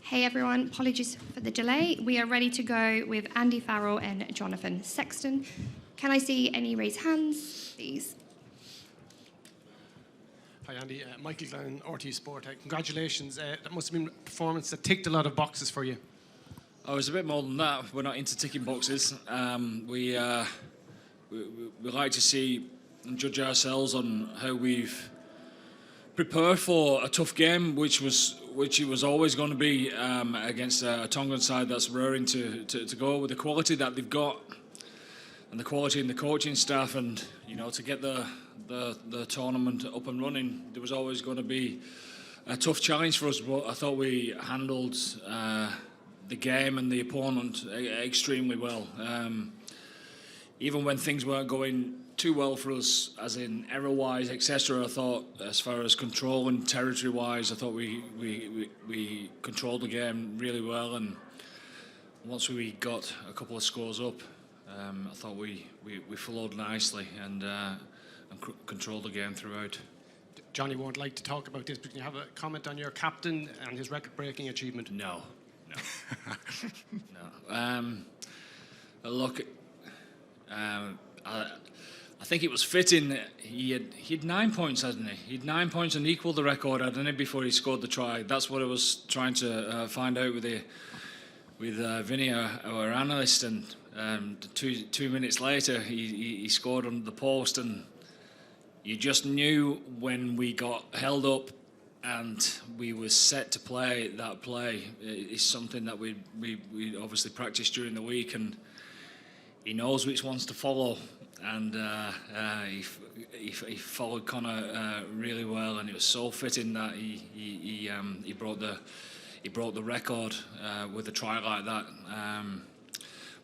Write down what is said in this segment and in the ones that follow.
Hey everyone, apologies for the delay. We are ready to go with Andy Farrell and Jonathan Sexton. Can I see any raised hands, please? Hi Andy, Michael Glenn, RT Sport. Congratulations. That must have been a performance that ticked a lot of boxes for you. Oh, it was a bit more than that. We're not into ticking boxes. We like to see and judge ourselves on how we've prepared for a tough game, which it was always going to be against a Tongan side that's raring to go with the quality that they've got and the quality in the coaching staff, and to get the tournament up and running. There was always going to be a tough challenge for us, but I thought we handled the game and the opponent extremely well. Even when things weren't going too well for us, as in error-wise, etc., I thought, as far as control and territory-wise, I thought we controlled the game really well. And once we got a couple of scores up, I thought we followed nicely and controlled the game throughout. Johnny won't like to talk about this, but can you have a comment on your captain and his record-breaking achievement? No. Look, I think it was fitting. He had 9 points, hadn't he? He had 9 points and equalled the record, hadn't he, before he scored the try. That's what I was trying to find out with Vinny, our analyst. And 2 minutes later, he scored under the post, and you just knew when we got held up and we were set to play that play. It's something that we obviously practiced during the week, and he knows which ones to follow, and he followed Connor really well, and it was so fitting that he broke the record with a try like that.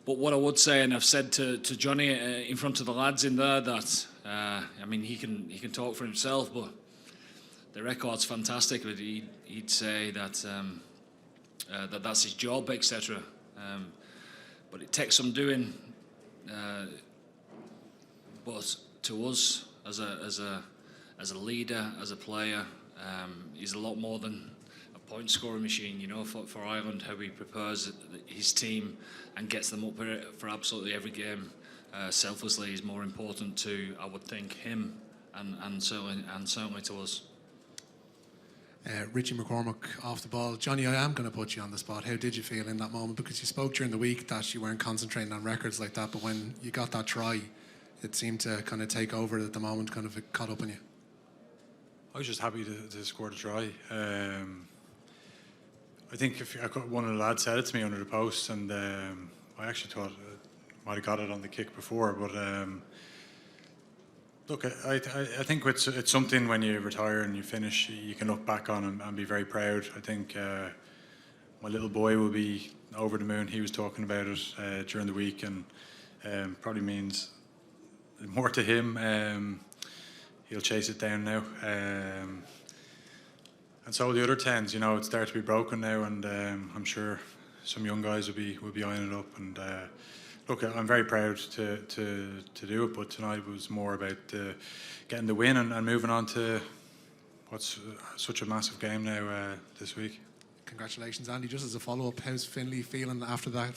But what I would say, and I've said to Johnny in front of the lads in there, that he can talk for himself, but the record's fantastic. But he'd say that that's his job, etc. But it takes some doing. But to us, as a leader, as a player, he's a lot more than a point scoring machine. For Ireland, how he prepares his team and gets them up for absolutely every game selflessly is more important to, I would think, him and certainly to us. Richie McCormack off the ball. Johnny, I am going to put you on the spot. How did you feel in that moment? Because you spoke during the week that you weren't concentrating on records like that, but when you got that try, it seemed to kind of take over at the moment, kind of caught up on you. I was just happy to score the try. I think one of the lads said it to me under the post, and I actually thought I might have got it on the kick before, but look, I think it's something when you retire and you finish, you can look back on and be very proud. I think my little boy will be over the moon. He was talking about it during the week, and probably means more to him. He'll chase it down now. And so the other 10s, it's there to be broken now, and I'm sure some young guys will be eyeing it up. And look, I'm very proud to do it, but tonight was more about getting the win and moving on to what's such a massive game now this week. Congratulations, Andy. Just as a follow-up, how's Finlay feeling after that,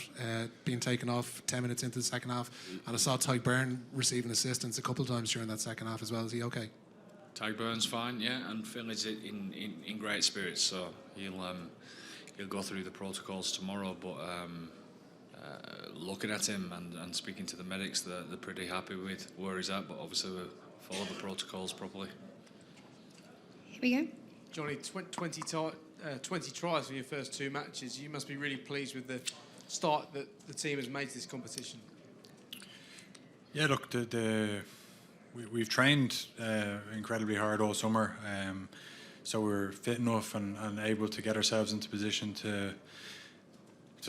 being taken off 10 minutes into the second half? And I saw Tyke Byrne receiving assistance a couple of times during that second half as well. Is he okay? Tyke Byrne's fine, yeah, and Finlay's in great spirits, so he'll go through the protocols tomorrow. But looking at him and speaking to the medics, they're pretty happy with where he's at. But obviously we'll follow the protocols properly. Here we go. Johnny, 20 tries for your first 2 matches. You must be really pleased with the start that the team has made to this competition. Yeah, look, we've trained incredibly hard all summer, so we're fit enough and able to get ourselves into position to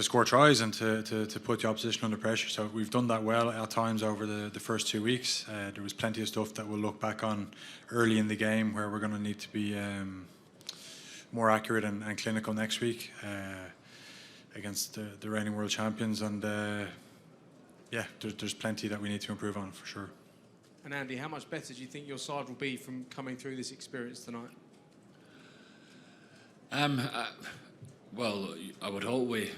score tries and to put the opposition under pressure. So we've done that well at times over the first 2 weeks. There was plenty of stuff that we'll look back on early in the game where we're going to need to be more accurate and clinical next week against the reigning world champions. And yeah, there's plenty that we need to improve on for sure. And Andy, how much better do you think your side will be from coming through this experience tonight? Well, I would hope we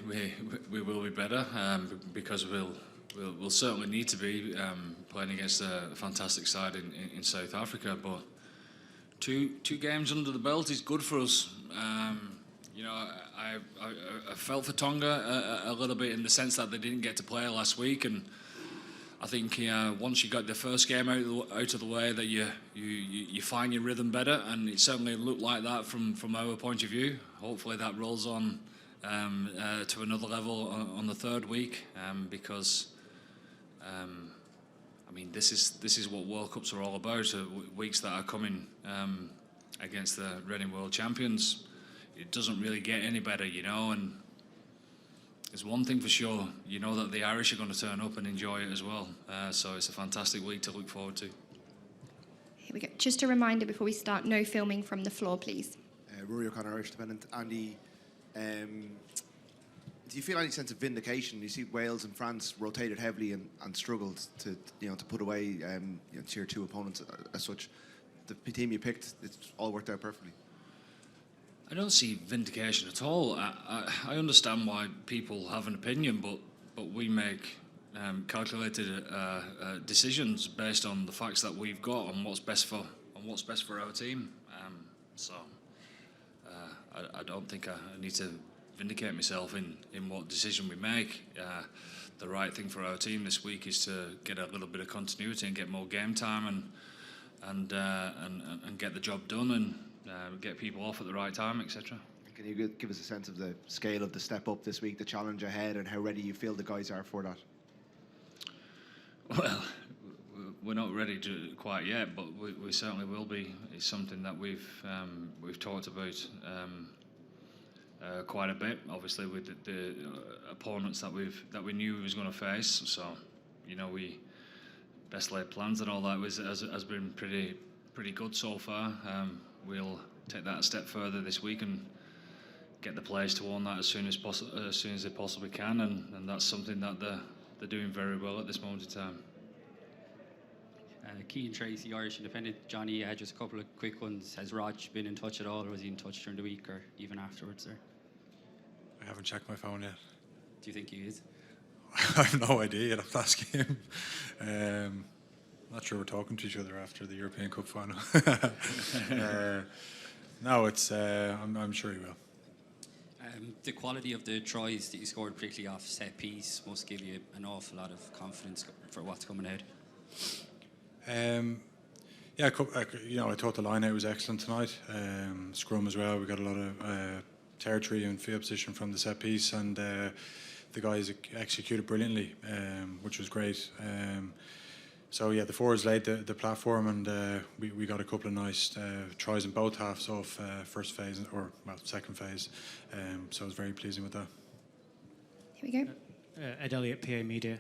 will be better because we'll certainly need to be playing against a fantastic side in South Africa. But two games under the belt is good for us. You know, I felt for Tonga a little bit in the sense that they didn't get to play last week, and I think once you got the first game out of the way, that you find your rhythm better, and it certainly looked like that from our point of view. Hopefully that rolls on to another level on the third week, because I mean this is what World Cups are all about. Weeks that are coming against the reigning world champions. It doesn't really get any better, you know, and there's one thing for sure, you know that the Irish are going to turn up and enjoy it as well. So it's a fantastic week to look forward to. Here we go. Just a reminder before we start, no filming from the floor, please. Rory O'Connor, Irish Independent. Andy, do you feel any sense of vindication? You see Wales and France rotated heavily and struggled to put away tier 2 opponents as such. The team you picked, it's all worked out perfectly. I don't see vindication at all. I understand why people have an opinion, but we make calculated decisions based on the facts that we've got and what's best for our team. So I don't think I need to vindicate myself in what decision we make. The right thing for our team this week is to get a little bit of continuity and get more game time and get the job done and get people off at the right time, etc. Can you give us a sense of the scale of the step up this week, the challenge ahead, and how ready you feel the guys are for that? Well, we're not ready to quite yet, but we certainly will be. It's something that we've talked about quite a bit, obviously with the opponents that we knew we was going to face. So, you know, we best laid plans and all that has been pretty good so far. We'll take that a step further this week and get the players to own that as soon as they possibly can, and that's something that they're doing very well at this moment in time. Keane Tracy, Irish Independent. Johnny, just a couple of quick ones. Has Rog been in touch at all, or was he in touch during the week or even afterwards? Or I haven't checked my phone yet. do you think he is? I have no idea yet. I've asked him. Not sure we're talking to each other after the European Cup final. No, it's. I'm sure he will. The quality of the tries that you scored, particularly off set piece, must give you an awful lot of confidence for what's coming ahead. Yeah, I thought the line out was excellent tonight. Scrum as well. We got a lot of territory and field position from the set piece, and the guys executed brilliantly, which was great. So yeah, the forwards laid the platform, and we got a couple of nice tries in both halves of first phase second phase. So I was very pleasing with that. Here we go. Ed Elliott, PA Media.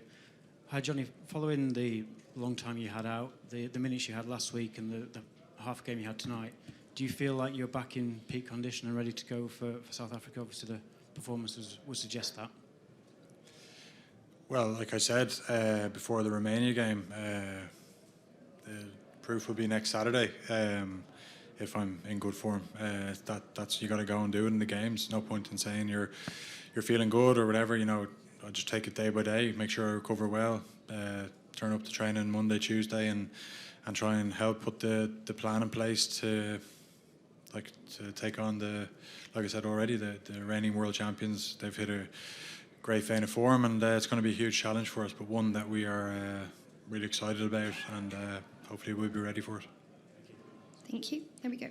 Hi Johnny, following the long time you had out, the minutes you had last week and the half game you had tonight, do you feel like you're back in peak condition and ready to go for South Africa? Obviously the performances would suggest that. Well, like I said before the Romania game, the proof will be next Saturday. If I'm in good form, that's you got to go and do it in the games. No point in saying you're feeling good or whatever. You know, I'll just take it day by day. Make sure I recover well. Turn up to training Monday, Tuesday, and try and help put the plan in place to take on like I said already, the reigning world champions. They've hit a great vein of form, and it's going to be a huge challenge for us, but one that we are really excited about, and hopefully we'll be ready for it. Thank you. There we go.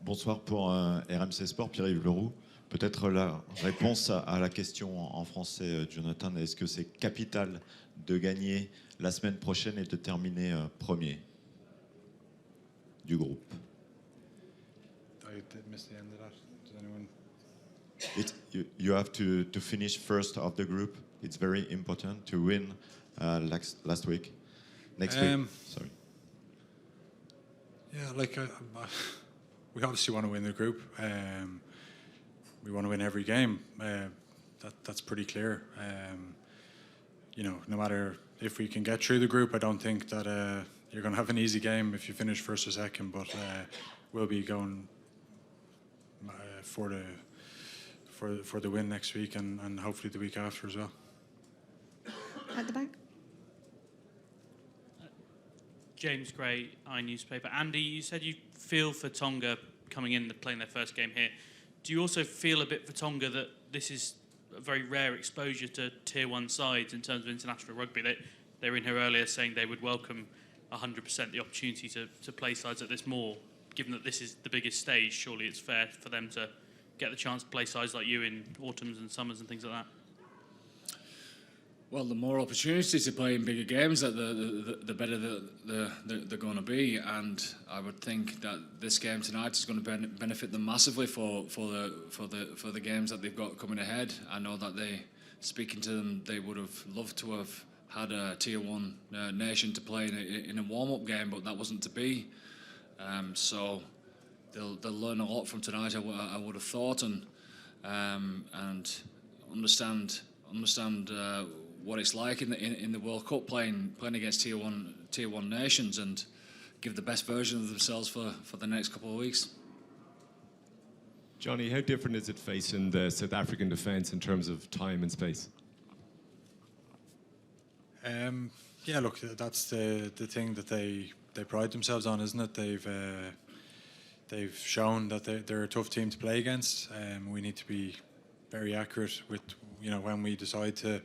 Bonsoir pour RMC Sport, Pierre-Yves Leroux. Peut-être la réponse à la question en français, Jonathan, est-ce que c'est capital de gagner la semaine prochaine et de terminer premier du groupe? I did miss the end of that. Does anyone? You have to finish first of the group. It's very important to win last week. Next week. Sorry. Yeah, we obviously want to win the group. We want to win every game. That's pretty clear. You know, no matter if we can get through the group, I don't think that you're going to have an easy game if you finish first or second. But we'll be going for for the win next week and hopefully the week after as well. At the back. James Gray, iNewspaper. Andy, you said you feel for Tonga coming in and playing their first game here. Do you also feel a bit for Tonga that this is a very rare exposure to Tier 1 sides in terms of international rugby? They were in here earlier saying they would welcome 100% the opportunity to play sides at this more. Given that this is the biggest stage, surely it's fair for them to get the chance to play sides like you in autumns and summers and things like that. Well, the more opportunity to play in bigger games, the better they're going to be, and I would think that this game tonight is going to benefit them massively for the games that they've got coming ahead. I know that speaking to them, they would have loved to have had a Tier 1 nation to play in a warm-up game, but that wasn't to be. So they'll learn a lot from tonight, I would have thought, and understand what it's like in the World Cup playing against Tier 1 nations, and give the best version of themselves for the next couple of weeks. Johnny, how different is it facing the South African defence in terms of time and space? Yeah, look, that's the thing that they pride themselves on, isn't it? They've shown that they're a tough team to play against. We need to be very accurate with when we decide to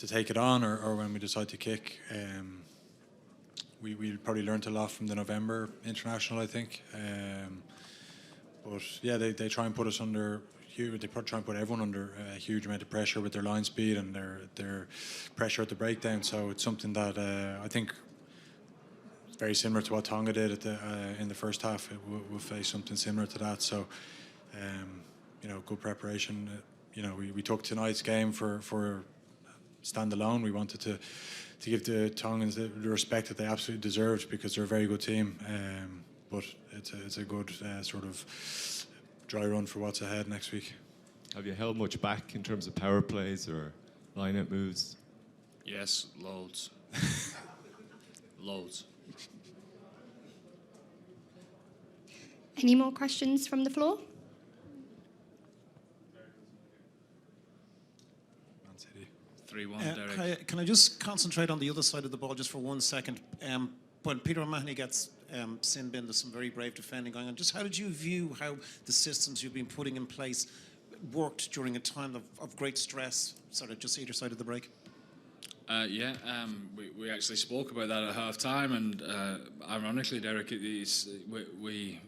take it on or when we decide to kick. We probably learned a lot from the November international, I think. But yeah, they try and put us under. They try and put everyone under a huge amount of pressure with their line speed and their pressure at the breakdown. So it's something that I think is very similar to what Tonga did in the first half. We'll face something similar to that. So good preparation. We took tonight's game for standalone. We wanted to give the Tongans the respect that they absolutely deserved because they're a very good team. But it's a good sort of dry run for what's ahead next week. Have you held much back in terms of power plays or line-out moves? Yes, loads. Loads. Any more questions from the floor? Man City. 3-1, Derek. Can I just concentrate on the other side of the ball just for 1 second? When Peter O'Mahony gets sin bin, there's some very brave defending going on. Just how did you view how the systems you've been putting in place worked during a time of great stress, sort of just either side of the break? We actually spoke about that at half time, and ironically, Derek, we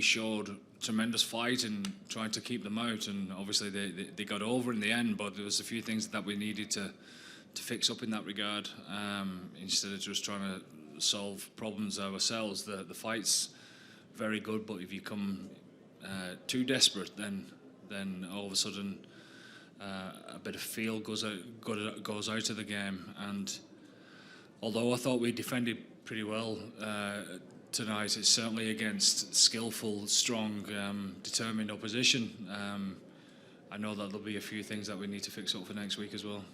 showed tremendous fight in trying to keep them out, and obviously they got over in the end, but there was a few things that we needed to fix up in that regard, instead of just trying to solve problems ourselves. The fight's very good, but if you come too desperate, then all of a sudden a bit of feel goes out of the game. And although I thought we defended pretty well tonight, it's certainly against skillful, strong, determined opposition. I know that there'll be a few things that we need to fix up for next week as well.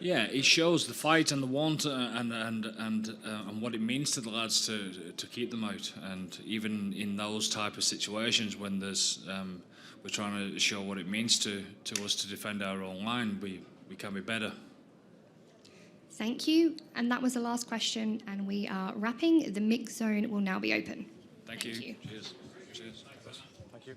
Yeah, it shows the fight and the want and what it means to the lads to keep them out. And even in those type of situations when there's we're trying to show what it means to us to defend our own line, we can be better. Thank you. And that was the last question, and we are wrapping. The mix zone will now be open. Thank you. You. Cheers. Cheers. Thank you.